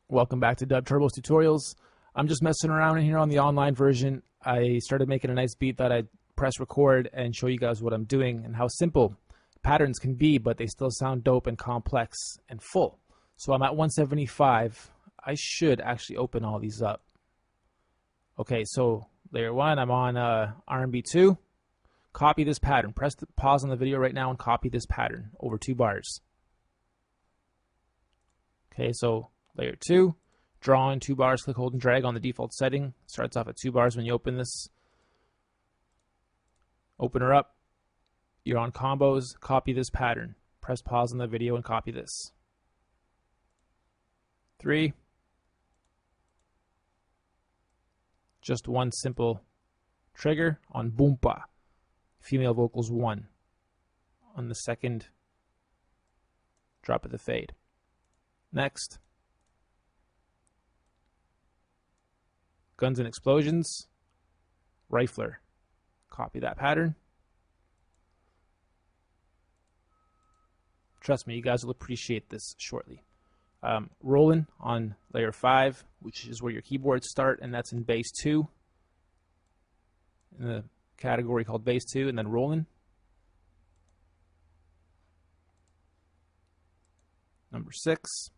Welcome back to DubTurbo's tutorials. I'm just messing around in here on the online version. I started making a nice beat that I'd press record and show you guys what I'm doing and how simple patterns can be, but they still sound dope and complex and full. So I'm at 175. I should actually open all these up. Okay, so layer 1, I'm on R&B 2. Copy this pattern. Press the pause on the video right now and copy this pattern over 2 bars. Okay, so layer 2, draw in 2 bars, click, hold, and drag on the default setting. Starts off at 2 bars when you open this. Open her up. You're on combos. Copy this pattern. Press pause on the video and copy this. 3. Just one simple trigger on boompa. Female vocals 1. On the second drop of the fade. Next. Guns and Explosions, Rifler. Copy that pattern. Trust me, you guys will appreciate this shortly. Rollin' on layer 5, which is where your keyboards start, and that's in bass 2. In the category called bass 2, and then Rollin'. Number 6.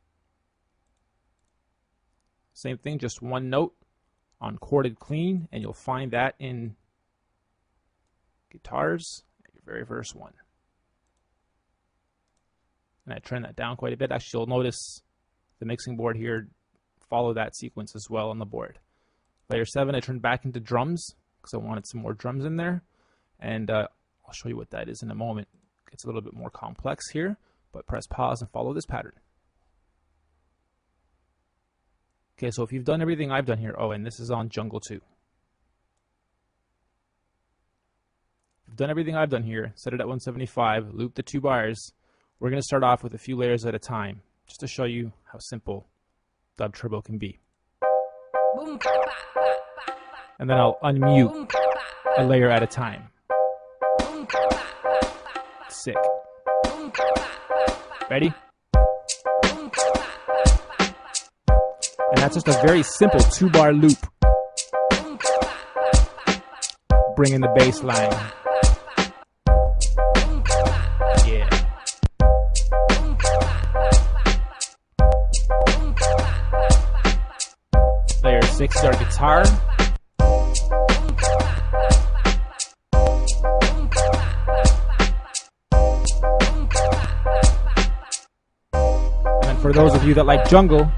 Same thing, just one note on chorded clean, and you'll find that in guitars, your very first one. And I turn that down quite a bit. Actually, you'll notice the mixing board here follow that sequence as well on the board. Layer 7, I turned back into drums because I wanted some more drums in there, and I'll show you what that is in a moment. It gets a little bit more complex here, but press pause and follow this pattern. Okay, so if you've done everything I've done here, oh, and this is on Jungle 2. If you've done everything I've done here, set it at 175, loop the 2 bars. We're going to start off with a few layers at a time, just to show you how simple DubTurbo can be. And then I'll unmute a layer at a time. Sick. Ready? And that's just a very simple 2-bar loop. Bring in the bass line. Yeah. Layer 6 is our guitar. And for those of you that like jungle,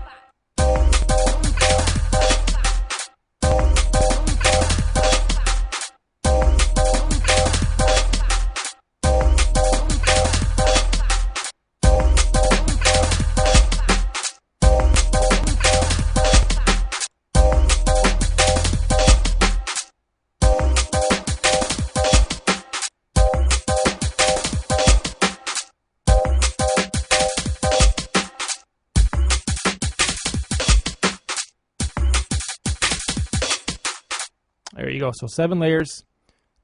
there you go. So 7 layers,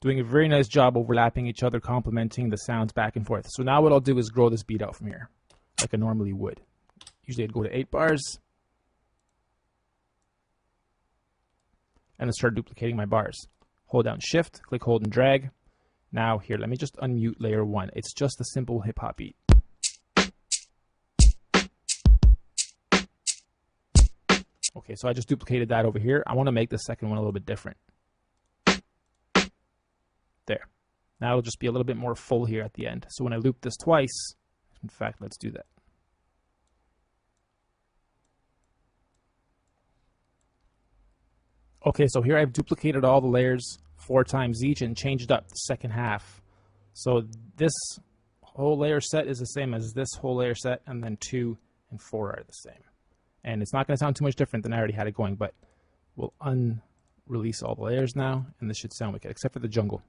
doing a very nice job overlapping each other, complementing the sounds back and forth. So now what I'll do is grow this beat out from here, like I normally would. Usually I'd go to 8 bars, and then start duplicating my bars. Hold down Shift, click, hold, and drag. Now here, let me just unmute layer 1. It's just a simple hip-hop beat. Okay, so I just duplicated that over here. I want to make the second one a little bit different. There. Now it'll just be a little bit more full here at the end. So when I loop this twice, in fact, let's do that. Okay, so here I've duplicated all the layers 4 times each and changed up the second half. So this whole layer set is the same as this whole layer set, and then 2 and 4 are the same. And it's not going to sound too much different than I already had it going, but we'll unrelease all the layers now, and this should sound wicked, except for the jungle.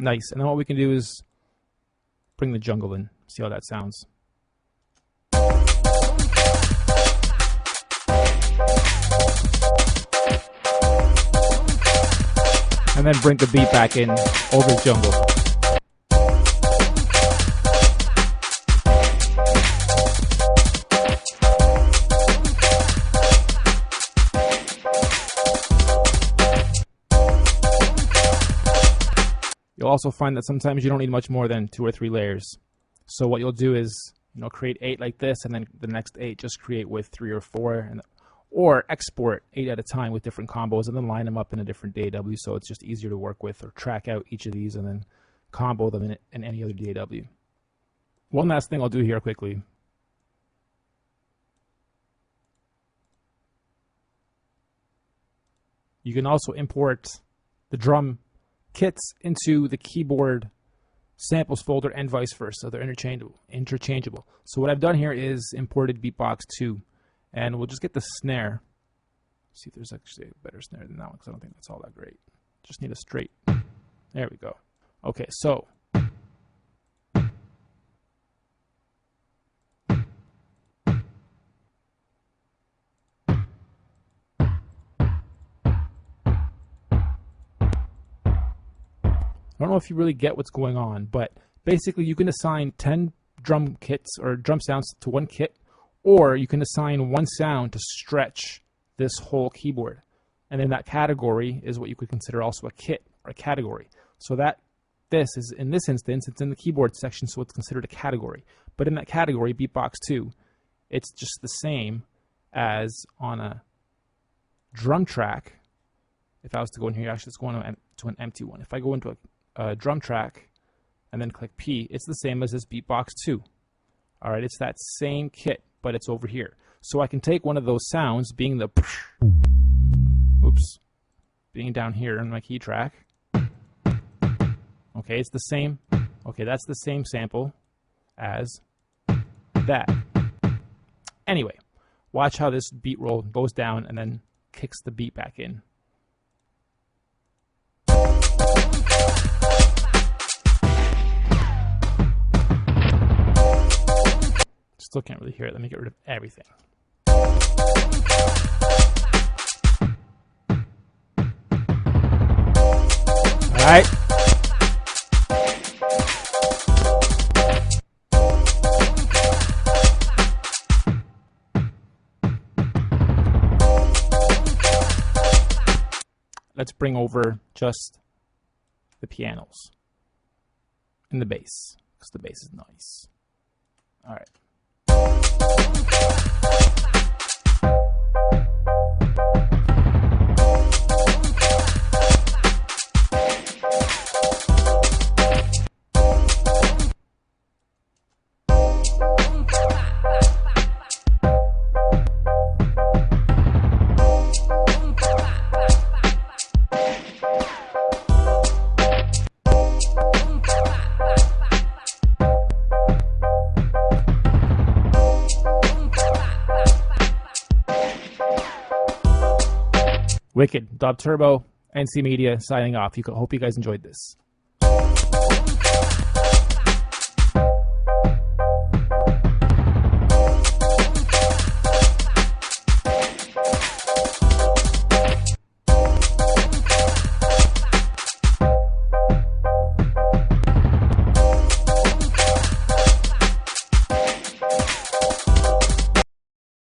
Nice. And then what we can do is bring the jungle in. See how that sounds. And then bring the beat back in over the jungle. You'll also find that sometimes you don't need much more than 2 or 3 layers. So what you'll do is, create 8 like this, and then the next 8 just create with 3 or 4, or export 8 at a time with different combos, and then line them up in a different DAW, so it's just easier to work with, or track out each of these and then combo them in any other DAW. One last thing I'll do here quickly. You can also import the drum kits into the keyboard samples folder and vice versa. They're interchangeable. So what I've done here is imported Beatbox 2, and we'll just get the snare. See if there's actually a better snare than that one, because I don't think that's all that great. Just need a straight. There we go. Okay, so I don't know if you really get what's going on, but basically you can assign 10 drum kits or drum sounds to one kit, or you can assign one sound to stretch this whole keyboard. And then that category is what you could consider also a kit or a category. So this is, in this instance, it's in the keyboard section, so it's considered a category. But in that category, Beatbox 2, it's just the same as on a drum track. If I was to go in here, actually, it's going to an empty one. If I go into a drum track and then click P, it's the same as this Beatbox 2. All right, it's that same kit, but it's over here. So I can take one of those sounds, being the being down here in my key track. Okay, it's the same. Okay, that's the same sample as that. Anyway, watch how this beat roll goes down and then kicks the beat back in. Still can't really hear it. Let me get rid of everything. All right. Let's bring over just the pianos and the bass, because the bass is nice. All right. Wicked. DubTurbo, NC Media, signing off. Hope you guys enjoyed this.